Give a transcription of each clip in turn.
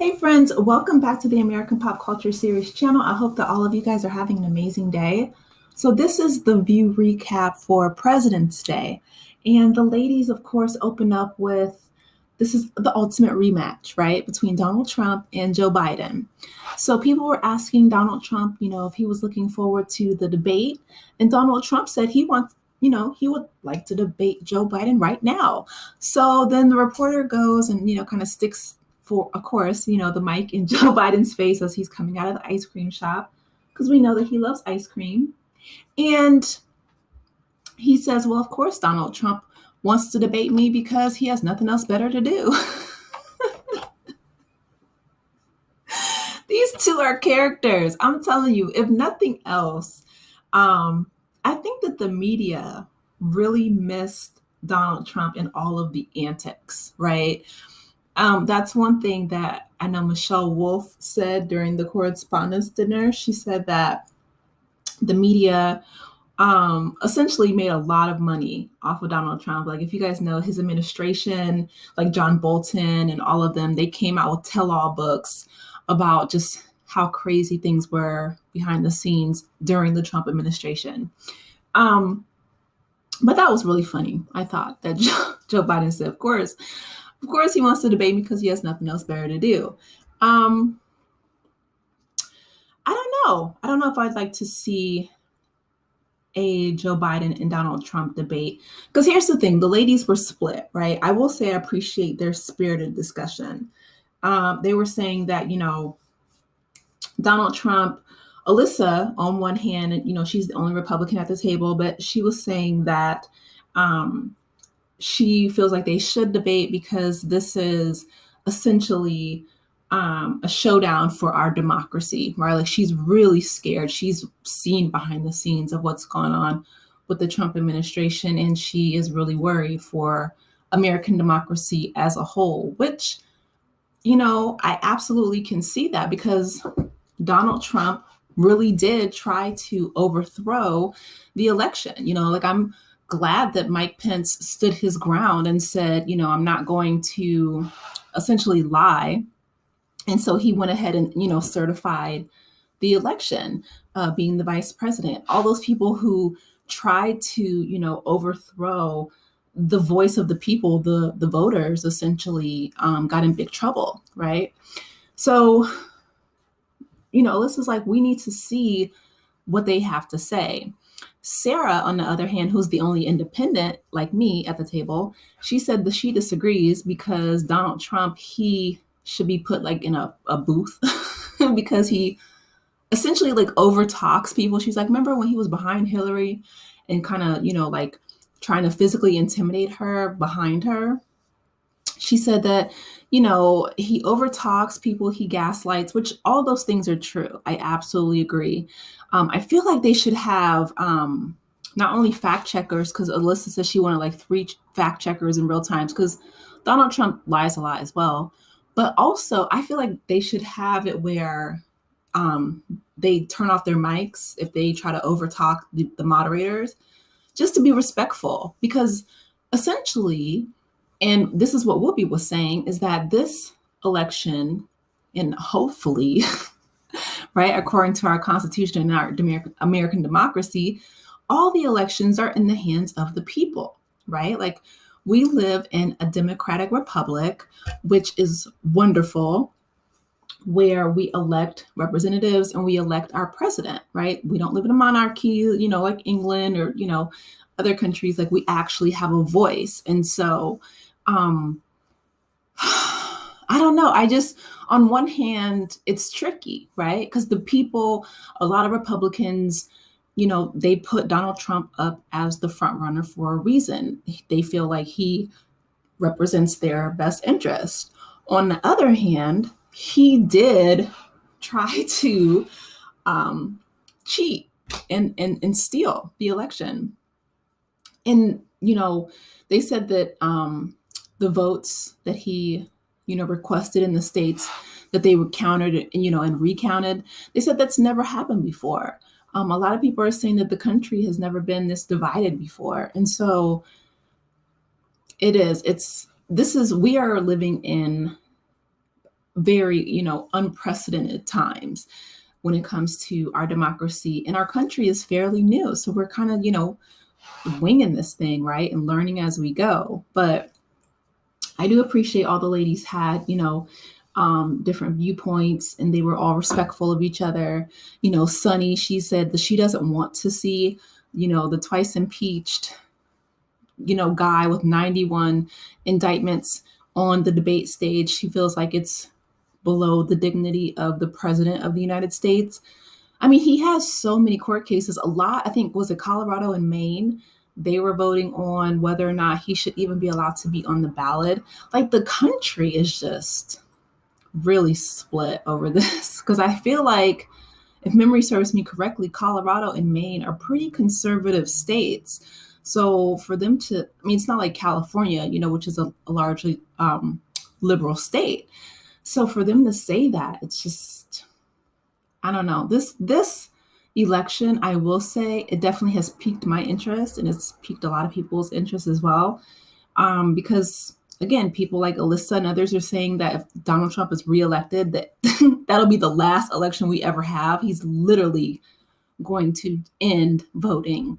Hey friends, welcome back to the American Pop Culture Series channel. I hope that all of you guys are having an amazing day. So this is the view recap for President's Day. And the ladies, of course, open up with this is the ultimate rematch, right? Between Donald Trump and Joe Biden. So people were asking Donald Trump, if he was looking forward to the debate. And Donald Trump said he wants, he would like to debate Joe Biden right now. So then the reporter goes and, kind of sticks for, of course, the mic in Joe Biden's face as he's coming out of the ice cream shop, because we know that he loves ice cream. And he says, well, of course, Donald Trump wants to debate me because he has nothing else better to do. These two are characters. I'm telling you, if nothing else, I think that the media really missed Donald Trump and all of the antics, right? That's one thing that I know Michelle Wolf said during the correspondence dinner. She said that the media essentially made a lot of money off of Donald Trump. Like, if you guys know his administration, like John Bolton and all of them, they came out with tell-all books about just how crazy things were behind the scenes during the Trump administration. But that was really funny. I thought that Joe Biden said, of course, he wants to debate me because he has nothing else better to do. I don't know. I don't know if I'd like to see a Joe Biden and Donald Trump debate. Because here's the thing, the ladies were split, right? I will say I appreciate their spirited discussion. They were saying that, Donald Trump, Alyssa, on one hand, she's the only Republican at the table, but she was saying that she feels like they should debate because this is essentially a showdown for our democracy, right? Like, she's really scared. She's seen behind the scenes of what's going on with the Trump administration, and she is really worried for American democracy as a whole, which, I absolutely can see that because Donald Trump really did try to overthrow the election. I'm glad that Mike Pence stood his ground and said, I'm not going to essentially lie. And so he went ahead and, certified the election, being the vice president. All those people who tried to, overthrow the voice of the people, the voters, essentially got in big trouble, right? So, this is like, we need to see what they have to say. Sarah, on the other hand, who's the only independent like me at the table, she said that she disagrees because Donald Trump, he should be put like in a booth because he essentially like overtalks people. She's like, remember when he was behind Hillary and kind of, like trying to physically intimidate her behind her? She said that, he overtalks people, he gaslights, which all those things are true. I absolutely agree. I feel like they should have not only fact checkers, because Alyssa says she wanted like 3 fact checkers in real time, because Donald Trump lies a lot as well. But also, I feel like they should have it where they turn off their mics if they try to overtalk the moderators, just to be respectful. Because essentially, and this is what Whoopi was saying, is that this election, and hopefully, right, according to our Constitution and our American democracy, all the elections are in the hands of the people, right? Like, we live in a democratic republic, which is wonderful, where we elect representatives and we elect our president, right? We don't live in a monarchy, like England or, other countries. Like, we actually have a voice. And so, I don't know. On one hand, it's tricky, right? Because the people, a lot of Republicans, they put Donald Trump up as the front runner for a reason. They feel like he represents their best interest. On the other hand, he did try to cheat and steal the election. And, they said that the votes that he, requested in the states, that they were counted, and recounted. They said that's never happened before. A lot of people are saying that the country has never been this divided before. And so we are living in very, unprecedented times when it comes to our democracy. And our country is fairly new. So we're kind of, winging this thing, right? And learning as we go. But I do appreciate all the ladies had, different viewpoints, and they were all respectful of each other. Sunny, she said that she doesn't want to see, the twice impeached, guy with 91 indictments on the debate stage. She feels like it's below the dignity of the president of the United States. I mean, he has so many court cases. A lot, I think, was it Colorado and Maine? They were voting on whether or not he should even be allowed to be on the ballot. Like, the country is just really split over this. Because I feel like, if memory serves me correctly, Colorado and Maine are pretty conservative states. So for them to, I mean, it's not like California, which is a largely liberal state. So for them to say that, it's just, I don't know. This election, I will say, it definitely has piqued my interest, and it's piqued a lot of people's interest as well. Because again, people like Alyssa and others are saying that if Donald Trump is reelected, that that'll be the last election we ever have. He's literally going to end voting.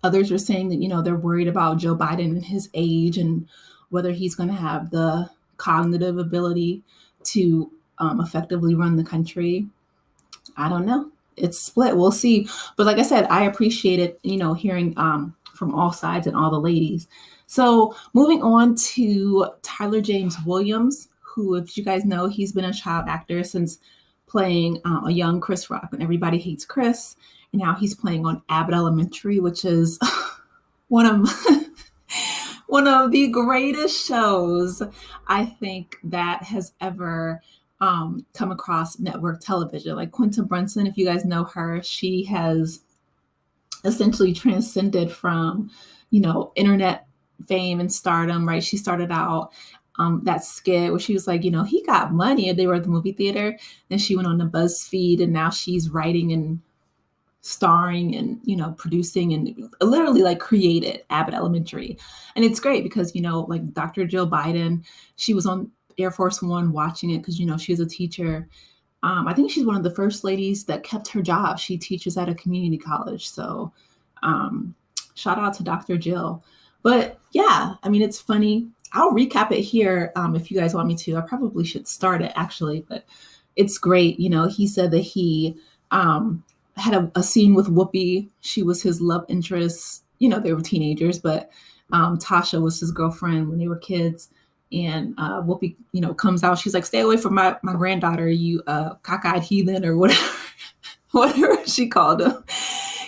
Others are saying that, they're worried about Joe Biden and his age and whether he's going to have the cognitive ability to effectively run the country. I don't know. It's split. We'll see. But like I said, I appreciate it, hearing from all sides and all the ladies. So moving on to Tyler James Williams, who, if you guys know, he's been a child actor since playing a young Chris Rock and Everybody Hates Chris. And now he's playing on Abbott Elementary, which is one of one of the greatest shows I think that has ever come across network television. Like Quinta Brunson, if you guys know her, she has essentially transcended from, internet fame and stardom, right? She started out that skit where she was like, he got money, and they were at the movie theater. Then she went on to BuzzFeed, and now she's writing and starring and, producing and literally like created Abbott Elementary. And it's great because, like Dr. Jill Biden, she was on Air Force One watching it because, she was a teacher. I think she's one of the first ladies that kept her job. She teaches at a community college. So shout out to Dr. Jill. But yeah, I mean, it's funny. I'll recap it here if you guys want me to. I probably should start it actually, but it's great. He said that he had a scene with Whoopi. She was his love interest. They were teenagers, but Tasha was his girlfriend when they were kids. And Whoopi, comes out. She's like, "Stay away from my granddaughter, you cockeyed heathen," or whatever, whatever she called him.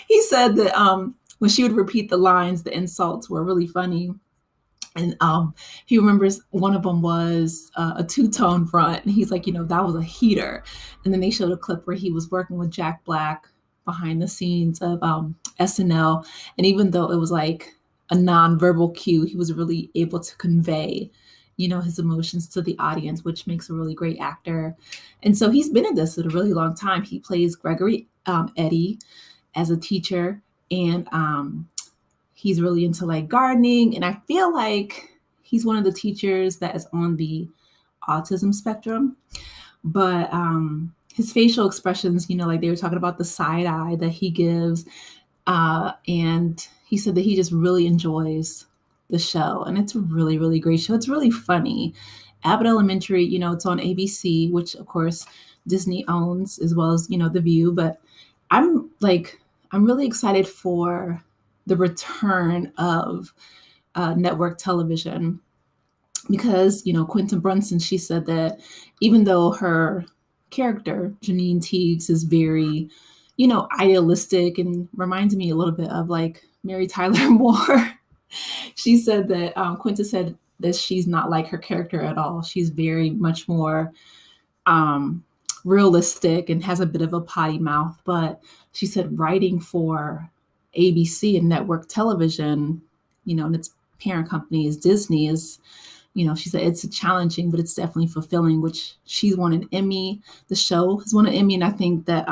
He said that when she would repeat the lines, the insults were really funny. And he remembers one of them was a two-tone front. And he's like, that was a heater. And then they showed a clip where he was working with Jack Black behind the scenes of SNL. And even though it was like a nonverbal cue, he was really able to convey, his emotions to the audience, which makes a really great actor. And so he's been in this at a really long time. He plays Gregory Eddy as a teacher. And he's really into like gardening. And I feel like he's one of the teachers that is on the autism spectrum. But his facial expressions, like they were talking about the side eye that he gives. And he said that he just really enjoys the show. And it's a really, really great show. It's really funny. Abbott Elementary, it's on ABC, which of course Disney owns, as well as, The View. But I'm really excited for the return of network television because, Quinta Brunson, she said that even though her character, Janine Teagues, is very, idealistic and reminds me a little bit of like Mary Tyler Moore, she said that Quinta said that she's not like her character at all. She's very much more realistic and has a bit of a potty mouth. But she said writing for ABC and network television, and its parent company is Disney, is, she said it's challenging, but it's definitely fulfilling, which she's won an Emmy. The show has won an Emmy. And I think that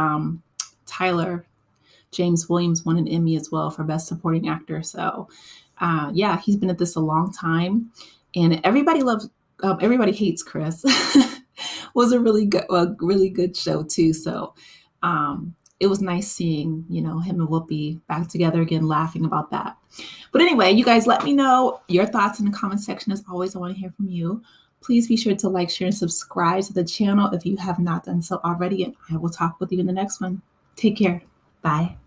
Tyler James Williams won an Emmy as well for Best Supporting Actor. So yeah, he's been at this a long time. And everybody loves Everybody Hates Chris was a really good show too. So it was nice seeing, him and Whoopi back together again, laughing about that. But anyway, you guys let me know your thoughts in the comment section. As always, I want to hear from you. Please be sure to like, share, and subscribe to the channel if you have not done so already. And I will talk with you in the next one. Take care. Bye.